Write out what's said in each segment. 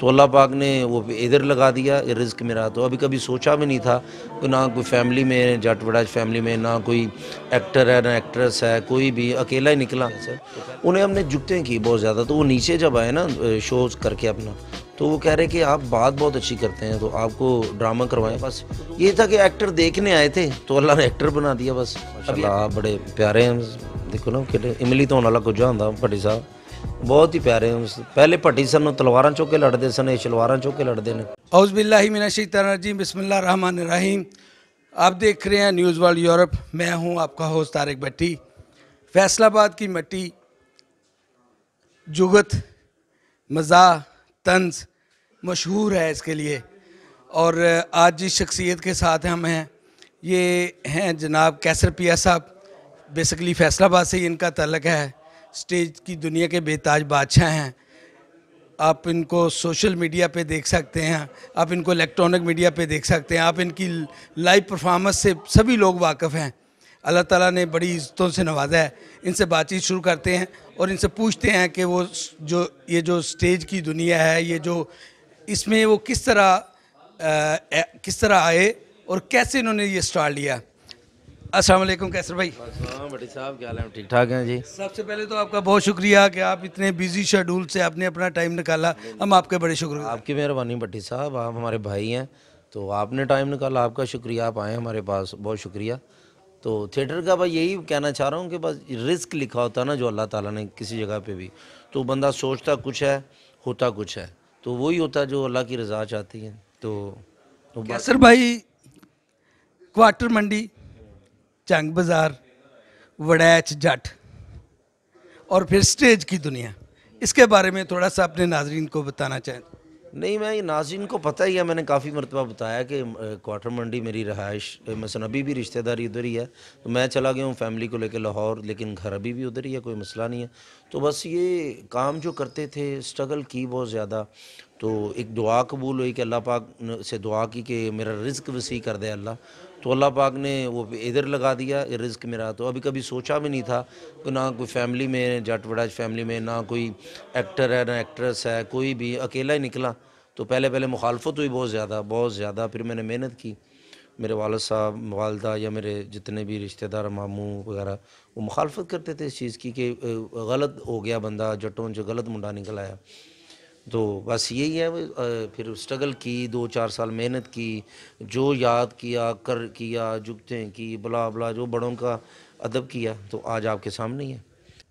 तो अल्लाह पाक ने वो इधर लगा दिया रिज़्क मेरा। तो अभी कभी सोचा भी नहीं था कि ना कोई फैमिली में जट बड़ा फैमिली में ना कोई एक्टर है ना एक्ट्रेस है, कोई भी अकेला ही निकला। उन्हें हमने जुगतें की बहुत ज़्यादा। तो वो नीचे जब आए ना शोज़ करके अपना, तो वो कह रहे कि आप बात बहुत अच्छी करते हैं तो आपको ड्रामा करवाएं। बस ये था कि एक्टर देखने आए थे तो अल्लाह ने एक्टर बना दिया बस। माशाल्लाह आप बड़े प्यारे हैं, देखो ना कि इमली तो होने वाला कुछ होंदा भट्टी साहब, बहुत ही प्यारे हैं। पहले भट्टी सन तलवारां चुक के लड़ते सन, शलवारां चुक के लड़ते हैं। औज़ बिल्लाहि मिनश शैतानिर रजीम, बिस्मिल्लाहिर रहमानिर रहीम। आप देख रहे हैं न्यूज़ वर्ल्ड यूरोप। मैं हूं आपका होस्ट तारिक भट्टी। फैसलाबाद की मिट्टी जुगत मज़ा तंज मशहूर है इसके लिए। और आज जिस शख्सियत के साथ हम हैं ये हैं जनाब कैसर पिया साहब। बेसिकली फैसलाबाद से ही इनका तल्लक है। स्टेज की दुनिया के बेताज बादशाह हैं। आप इनको सोशल मीडिया पे देख सकते हैं, आप इनको इलेक्ट्रॉनिक मीडिया पे देख सकते हैं, आप इनकी लाइव परफॉर्मेंस से सभी लोग वाकिफ़ हैं। अल्लाह ताला ने बड़ी इज़्ज़तों से नवाजा है। इनसे बातचीत शुरू करते हैं और इनसे पूछते हैं कि वो जो स्टेज की दुनिया है, ये जो इसमें वो किस तरह आए और कैसे इन्होंने ये स्टार्ट लिया। अस्सलाम वालेकुम कैसर भाई। हाँ भट्टी साहब क्या हाल है, ठीक ठाक हैं जी। सबसे पहले तो आपका बहुत शुक्रिया कि आप इतने बिजी शेड्यूल से आपने अपना टाइम निकाला। हम आपके बड़े शुक्रिया। आपकी मेहरबानी भट्टी साहब, आप हमारे भाई हैं तो आपने टाइम निकाला, आपका शुक्रिया। आप आए हमारे पास, बहुत शुक्रिया। तो थिएटर का भाई यही कहना चाह रहा हूँ कि बस रिस्क लिखा होता है ना जो अल्लाह ताला ने किसी जगह पे भी, तो बंदा सोचता कुछ है होता कुछ है, तो वही होता है जो अल्लाह की रज़ा चाहती है। तो बस कैसर भाई, क्वार्टर मंडी, चंग बाज़ार, वड़ैच जट और फिर स्टेज की दुनिया, इसके बारे में थोड़ा सा अपने नाजरीन को बताना चाहें। नहीं, मैं ये नाज़रीन को पता ही है, मैंने काफ़ी मरतबा बताया कि क्वार्टर मंडी मेरी रहाइश, मसलन अभी भी रिश्तेदारी उधर ही है। तो मैं चला गया हूँ फैमिली को लेकर लाहौर, लेकिन घर अभी भी उधर ही है, कोई मसला नहीं है। तो बस ये काम जो करते थे, स्ट्रगल की बहुत ज़्यादा। तो एक दुआ कबूल हुई कि अल्लाह पाक से दुआ की कि मेरा रिज़्क वसी कर दे अल्लाह। तो अल्लाह पाक ने वो इधर लगा दिया रिज़्क मेरा। तो अभी कभी सोचा भी नहीं था कि ना कोई फैमिली में जट बड़ा फैमिली में ना कोई एक्टर है ना एक्ट्रेस है, कोई भी अकेला ही निकला। तो पहले मुखालफत हुई बहुत ज़्यादा। फिर मैंने मेहनत की। मेरे वालिद साहब वालदा या मेरे जितने भी रिश्तेदार मामू वगैरह वो मुखालफत करते थे इस चीज़ की कि गलत हो गया बंदा, जटों जो गलत मुंडा निकल आया। तो बस यही है। फिर स्ट्रगल की, 2-4 साल मेहनत की, जो याद किया कर किया, जुगतें की, बला बला जो बड़ों का अदब किया, तो आज आपके सामने ही है।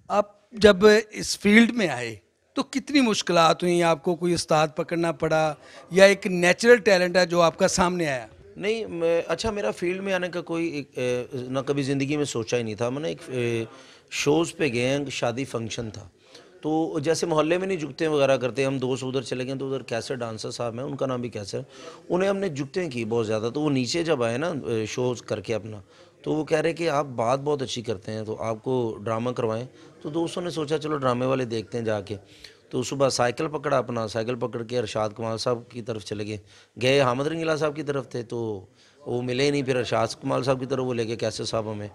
आप जब इस फील्ड में आए तो कितनी मुश्किलात हुई, आपको कोई उस्ताद पकड़ना पड़ा या एक नेचुरल टैलेंट है जो आपका सामने आया। नहीं अच्छा, मेरा फील्ड में आने का कोई ना कभी ज़िंदगी में सोचा ही नहीं था। मैंने एक शोज़ पे गए हैं, शादी फंक्शन था। तो जैसे मोहल्ले में नहीं जुगतें वगैरह करते, हम दोस्त उधर चले गए तो उधर कैसर डांसर साहब हैं, उनका नाम भी कैसर, उन्हें हमने जुगतें की बहुत ज़्यादा। तो वो नीचे जब आए ना शोज़ करके अपना, तो वो कह रहे कि आप बात बहुत अच्छी करते हैं तो आपको ड्रामा करवाएं। तो दोस्तों ने सोचा चलो ड्रामे वाले देखते हैं जाके। तो सुबह साइकिल पकड़ा, अपना साइकिल पकड़ के अरशाद कमाल साहब की तरफ चले गए हामिद रंगीला साहब की तरफ थे, तो वो मिले ही नहीं। फिर अरशाद कमाल साहब की तरफ वो लेके कैसे साहब हमें,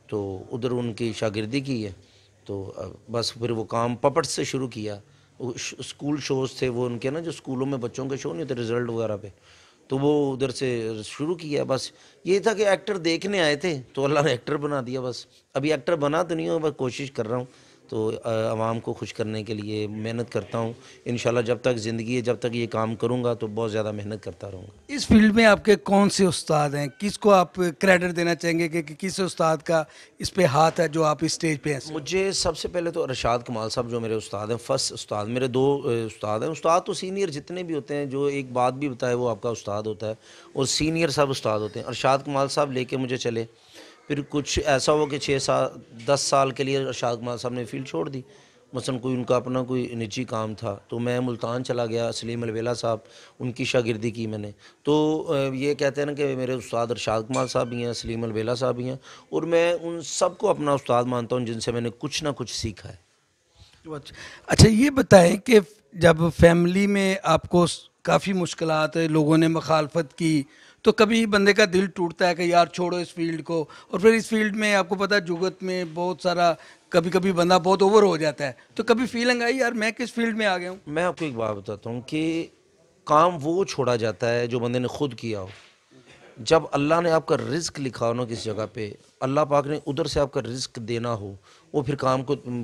तो उधर उनकी शागिर्दी की है। तो बस फिर वो काम पपट से शुरू किया। वो स्कूल शोज़ थे वो उनके ना, जो स्कूलों में बच्चों के शो नहीं होते रिज़ल्ट वगैरह पे, तो वो उधर से शुरू किया। बस ये था कि एक्टर देखने आए थे तो अल्लाह ने एक्टर बना दिया। बस अभी एक्टर बना तो नहीं हूँ, बस कोशिश कर रहा हूँ। तो आवाम को खुश करने के लिए मेहनत करता हूँ। इंशाल्लाह जब तक ज़िंदगी है, जब तक ये काम करूँगा तो बहुत ज़्यादा मेहनत करता रहूँगा। इस फील्ड में आपके कौन से उस्ताद हैं, किसको आप क्रेडिट देना चाहेंगे कि किस उस्ताद का इस पे हाथ है जो आप इस स्टेज पे हैं। मुझे सबसे पहले तो अरशाद कमाल साहब जो मेरे उस्ताद हैं, फर्स्ट उस्ताद। मेरे दो उस्ताद हैं। उस्ताद तो सीनियर जितने भी होते हैं, जो एक बात भी बताए वो आपका उस्ताद होता है, और सीनियर सब उस्ताद होते हैं। अरशाद कमाल साहब लेके मुझे चले। फिर कुछ ऐसा हुआ कि 6-10 साल के लिए अरशाद कमाल साहब ने फील्ड छोड़ दी। मसलन कोई उनका अपना कोई निजी काम था, तो मैं मुल्तान चला गया। सलीम अलवेला साहब, उनकी शागिर्दी की मैंने। तो ये कहते हैं ना कि मेरे उस्ताद अरशाद कमाल साहब भी हैं, सलीम अलवेला साहब भी हैं, और मैं उन सबको अपना उस्ताद मानता हूँ जिनसे मैंने कुछ ना कुछ सीखा है। अच्छा ये बताएं कि जब फैमिली में आपको काफ़ी मुश्किलात लोगों ने मुखालफत की, तो कभी बंदे का दिल टूटता है कि यार छोड़ो इस फील्ड को, और फिर इस फील्ड में आपको पता है जुगत में बहुत सारा, कभी कभी बंदा बहुत ओवर हो जाता है, तो कभी फीलिंग आई यार मैं किस फील्ड में आ गया हूँ? मैं आपको एक बात बताता हूँ कि काम वो छोड़ा जाता है जो बंदे ने खुद किया हो। जब अल्लाह ने आपका रिस्क लिखा हो ना किसी जगह पे, अल्लाह पाक ने उधर से आपका रिस्क देना हो, वो फिर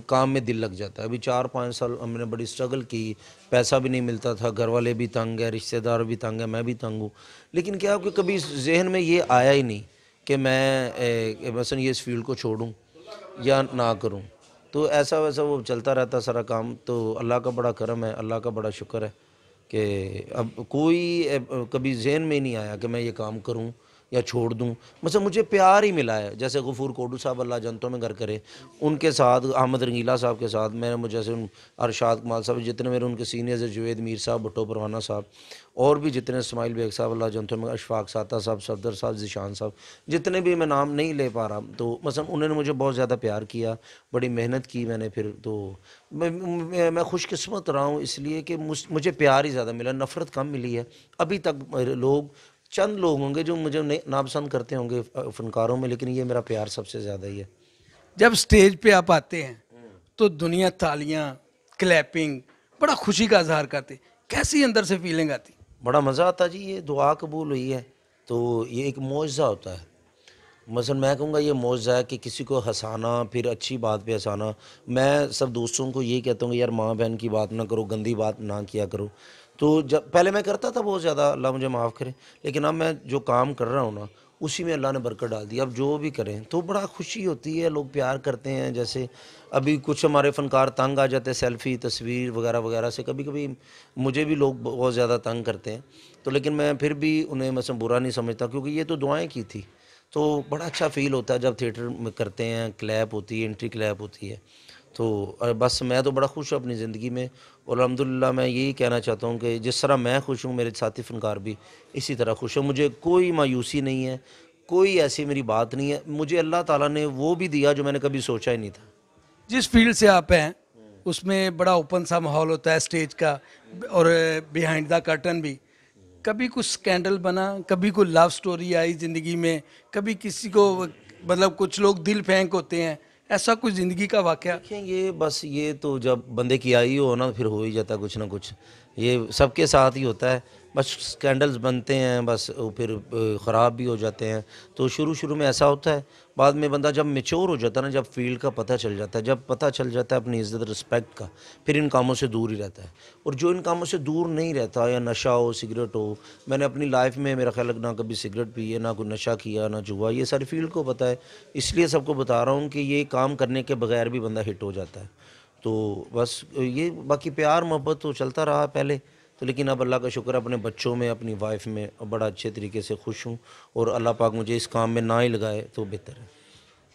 काम में दिल लग जाता है। अभी 4-5 साल हमने बड़ी स्ट्रगल की, पैसा भी नहीं मिलता था, घर वाले भी तंग है, रिश्तेदार भी तंग है, मैं भी तंग हूँ। लेकिन क्या आपके कभी जहन में ये आया ही नहीं कि मैं मसलन ये इस फील्ड को छोड़ूं या ना करूं। तो ऐसा वैसा वो चलता रहता सारा काम। तो अल्लाह का बड़ा करम है, अल्लाह का बड़ा शुक्र है कि अब कोई कभी ज़हन में ही नहीं आया कि मैं ये काम करूं या छोड़ दूं। मतलब मुझे प्यार ही मिला है, जैसे गफूर कोडू साहब अल्लाह जन्नतों में घर करे, उनके साथ अहमद रंगीला साहब के साथ मैंने मुझे जैसे अरशाद कमाल साहब, जितने मेरे उनके सीनियर्स, जुवेद मीर साहब, भुट्टो परवाना साहब, और भी जितने इस्माइल बेग साहब अल्लाह जन्नतों में, अशफाक साता साहब, सफदर साहब, ज़िशान साहब, जितने भी मैं नाम नहीं ले पा रहा, तो मतलब उन्होंने मुझे बहुत ज़्यादा प्यार किया, बड़ी मेहनत की मैंने। फिर तो मैं खुशकिस्मत रहा हूँ इसलिए कि मुझे प्यार ही ज़्यादा मिला, नफ़रत कम मिली है। अभी तक लोग, चंद लोग होंगे जो मुझे नापसंद करते होंगे फ़नकारों में, लेकिन ये मेरा प्यार सबसे ज़्यादा ही है। जब स्टेज पे आप आते हैं तो दुनिया तालियां, क्लैपिंग, बड़ा खुशी का इजहार करती, कैसी अंदर से फीलिंग आती? बड़ा मज़ा आता जी। ये दुआ कबूल हुई है तो ये एक मौजज़ा होता है। मसलन मैं कहूँगा ये मौजज़ा है कि किसी को हंसाना, फिर अच्छी बात पे हंसाना। मैं सब दोस्तों को ये कहता हूँ कि यार माँ बहन की बात ना करो, गंदी बात ना किया करो। तो जब पहले मैं करता था बहुत ज़्यादा, अल्लाह मुझे माफ़ करे, लेकिन अब मैं जो काम कर रहा हूँ ना, उसी में अल्लाह ने बरकत डाल दी। अब जो भी करें तो बड़ा खुशी होती है, लोग प्यार करते हैं। जैसे अभी कुछ हमारे फ़नकार तंग आ जाते हैं सेल्फ़ी, तस्वीर वगैरह वगैरह से, कभी कभी मुझे भी लोग बहुत ज़्यादा तंग करते हैं। तो लेकिन मैं फिर भी उन्हें मतलब बुरा नहीं समझता, क्योंकि ये तो दुआएं की थी। तो बड़ा अच्छा फ़ील होता है जब थिएटर में करते हैं, क्लैप होती है, एंट्री क्लैप होती है। तो बस मैं तो बड़ा खुश हूँ अपनी ज़िंदगी में, और अल्हम्दुलिल्लाह मैं यही कहना चाहता हूँ कि जिस तरह मैं खुश हूँ, मेरे साथी फ़नकार भी इसी तरह खुश हैं। मुझे कोई मायूसी नहीं है, कोई ऐसी मेरी बात नहीं है। मुझे अल्लाह ताला ने वो भी दिया जो मैंने कभी सोचा ही नहीं था। जिस फील्ड से आप हैं उसमें बड़ा ओपन सा माहौल होता है स्टेज का, और बिहाइंड द कर्टन भी। कभी कुछ स्कैंडल बना, कभी कोई लव स्टोरी आई ज़िंदगी में, कभी किसी को, मतलब कुछ लोग दिल फेंक होते हैं, ऐसा कुछ ज़िंदगी का वाकया? देखिए ये बस ये तो जब बंदे की आई हो ना, फिर हो ही जाता कुछ ना कुछ। ये सबके साथ ही होता है। बस स्कैंडल्स बनते हैं, बस वो फिर ख़राब भी हो जाते हैं। तो शुरू शुरू में ऐसा होता है, बाद में बंदा जब मैच्योर हो जाता है ना, जब फील्ड का पता चल जाता है, जब पता चल जाता है अपनी इज़्ज़त रिस्पेक्ट का, फिर इन कामों से दूर ही रहता है। और जो इन कामों से दूर नहीं रहता, या नशा हो, सिगरेट हो, मैंने अपनी लाइफ में मेरा ख्याल है ना कभी सिगरेट पी है, ना कोई नशा किया, ना जुआ, ये सारी फील्ड को पता है। इसलिए सबको बता रहा हूँ कि ये काम करने के बगैर भी बंदा हिट हो जाता है। तो बस ये, बाकी प्यार मोहब्बत तो चलता रहा पहले तो, लेकिन अब अल्लाह का शुक्र है अपने बच्चों में, अपनी वाइफ में बड़ा अच्छे तरीके से खुश हूँ। और अल्लाह पाक मुझे इस काम में ना ही लगाए तो बेहतर है।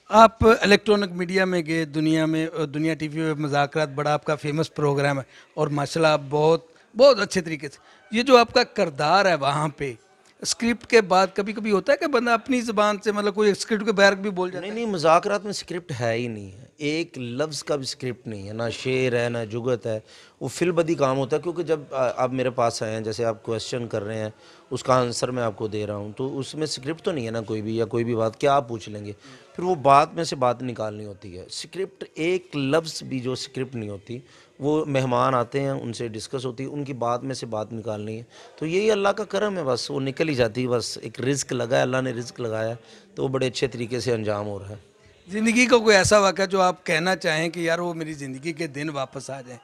आप इलेक्ट्रॉनिक मीडिया में गए, दुनिया में, दुनिया टीवी में मुज़ाकरात बड़ा आपका फेमस प्रोग्राम है, और माशाल्लाह आप बहुत बहुत अच्छे तरीके से, ये जो आपका किरदार है वहाँ पे, स्क्रिप्ट के बाद कभी कभी होता है कि बंदा अपनी ज़बान से, मतलब कोई स्क्रिप्ट के बैरक भी बोल जाता नहीं है? नहीं, मुज़ाकरात में स्क्रिप्ट है ही नहीं है, एक लफ्ज़ का भी स्क्रिप्ट नहीं है, ना शेर है ना जुगत है। वो फिलबदी काम होता है। क्योंकि जब आप मेरे पास आए हैं, जैसे आप क्वेश्चन कर रहे हैं, उसका आंसर मैं आपको दे रहा हूँ, तो उसमें स्क्रिप्ट तो नहीं है ना कोई भी, या कोई भी बात क्या आप पूछ लेंगे, फिर वो बात में से बात निकालनी होती है। स्क्रिप्ट एक लफ्ज़ भी जो स्क्रिप्ट नहीं होती, वो मेहमान आते हैं उनसे डिस्कस होती है, उनकी बात में से बात निकालनी है। तो यही अल्लाह का करम है, बस वो निकल ही जाती है। बस एक रिज़्क लगा है, अल्लाह ने रिज़्क लगाया है, तो वो बड़े अच्छे तरीके से अंजाम हो रहा है। ज़िंदगी का कोई ऐसा वाक़या जो आप कहना चाहें कि यार वो मेरी ज़िंदगी के दिन वापस आ जाए?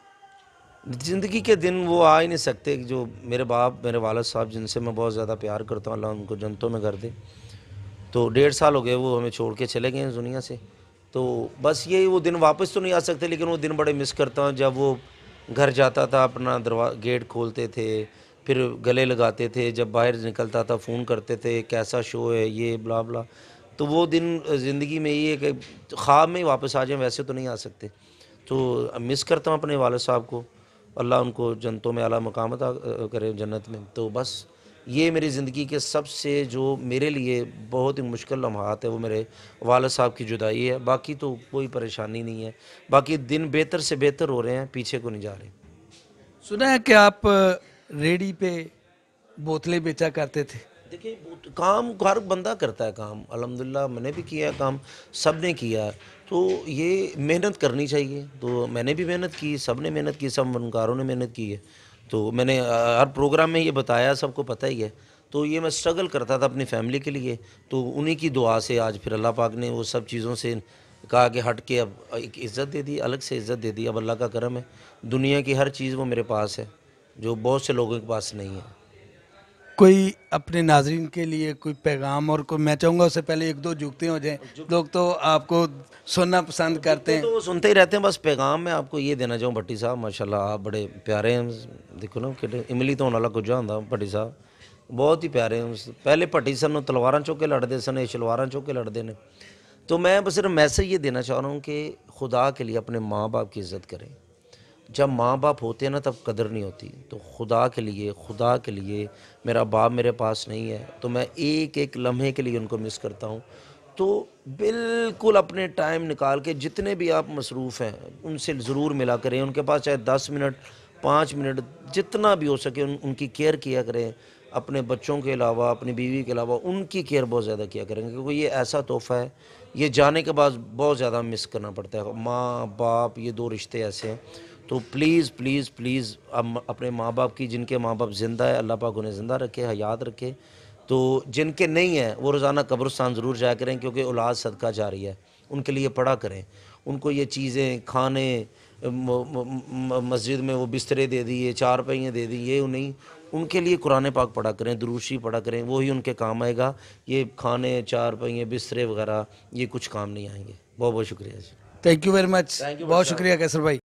ज़िंदगी के दिन वो आ ही नहीं सकते कि जो मेरे बाप, मेरे वालिद साहब, जिनसे मैं बहुत ज़्यादा प्यार करता हूँ, अल्लाह उनको जन्नतों में कर दे। तो 1.5 साल हो गए वो हमें छोड़ के चले गए हैं इस दुनिया से। तो बस यही, वो दिन वापस तो नहीं आ सकते, लेकिन वो दिन बड़े मिस करता हूँ जब वो घर जाता था, अपना गेट खोलते थे, फिर गले लगाते थे, जब बाहर निकलता था फ़ोन करते थे कैसा शो है, ये ब्ला ब्ला। तो वो दिन ज़िंदगी में ये है कि ख्वाब में ही वापस आ जाएं, वैसे तो नहीं आ सकते। तो मिस करता हूँ अपने वालिद साहब को, अल्लाह उनको जन्नतों में आला मकाम अता करे, जन्नत में। तो बस ये मेरी ज़िंदगी के सबसे जो मेरे लिए बहुत ही मुश्किल लम्हात है, वो मेरे वालिद साहब की जुदाई है। बाकी तो कोई परेशानी नहीं है, बाकी दिन बेहतर से बेहतर हो रहे हैं, पीछे को नहीं जा रहे। सुना है कि आप रेडी पे बोतलें बेचा करते थे? देखिए काम हर बंदा करता है काम, अल्हम्दुलिल्लाह मैंने भी किया है काम, सब ने किया है। तो ये मेहनत करनी चाहिए, तो मैंने भी मेहनत की, सब ने मेहनत की, सब फनकारों ने मेहनत की है। तो मैंने हर प्रोग्राम में ये बताया, सबको पता ही है। तो ये मैं स्ट्रगल करता था अपनी फैमिली के लिए, तो उन्हीं की दुआ से आज फिर अल्लाह पाक ने वो सब चीज़ों से कहा कि हट के अब एक इज़्ज़त दे दी, अलग से इज़्ज़त दे दी। अब अल्लाह का करम है, दुनिया की हर चीज़ वो मेरे पास है, जो बहुत से लोगों के पास नहीं है। कोई अपने नाजरीन के लिए कोई पैगाम, और कोई मैं चाहूँगा उससे पहले एक दो जुगते हो जाएं। लोग तो आपको सुनना पसंद करते तो हैं। वो सुनते ही रहते हैं। बस पैगाम मैं आपको ये देना चाहूँ, भट्टी साहब माशाल्लाह आप बड़े प्यारे हैं। देखो ना कि इमली तो वाला कुछ होंदा भट्टी साहब बहुत ही प्यारे हैं। पहले भट्टी सन तलवारां चुक के लड़ते सन, ये शलवारां चुक के लड़ते हैं। तो मैं बस सिर्फ मैसेज ये देना चाह रहा हूँ कि खुदा के लिए अपने माँ बाप की इज़्ज़त करें। जब माँ बाप होते हैं ना तब कदर नहीं होती। तो खुदा के लिए मेरा बाप मेरे पास नहीं है, तो मैं एक एक लम्हे के लिए उनको मिस करता हूँ। तो बिल्कुल अपने टाइम निकाल के जितने भी आप मसरूफ़ हैं उनसे ज़रूर मिला करें। उनके पास चाहे 10 मिनट 5 मिनट जितना भी हो सके उनकी केयर किया करें। अपने बच्चों के अलावा, अपनी बीवी के अलावा उनकी केयर बहुत ज़्यादा किया करेंगे, क्योंकि ये ऐसा तोहफ़ा है, ये जाने के बाद बहुत ज़्यादा मिस करना पड़ता है। माँ बाप ये 2 रिश्ते ऐसे हैं। तो प्लीज़ प्लीज़ प्लीज़ अपने माँ बाप की, जिनके माँ बाप ज़िंदा है अल्लाह पाक उन्हें ज़िंदा रखे, हयात रखे। तो जिनके नहीं है वो रोज़ाना कब्रिस्तान ज़रूर जाया करें, क्योंकि औलाद सदका जारी है, उनके लिए पढ़ा करें। उनको ये चीज़ें खाने मस्जिद में वो बिस्तरे दे दिए, चारपाइयाँ दे दी, ये नहीं, उनके लिए कुरान पाक पढ़ा करें, दुरूद शरीफ पढ़ा करें, वही उनके काम आएगा। ये खाने चारपाइयाँ बिस्तरे वगैरह ये कुछ काम नहीं आएंगे। बहुत बहुत शुक्रिया जी। Thank you very much. Thank you बहुत शुक्रिया कैसर भाई।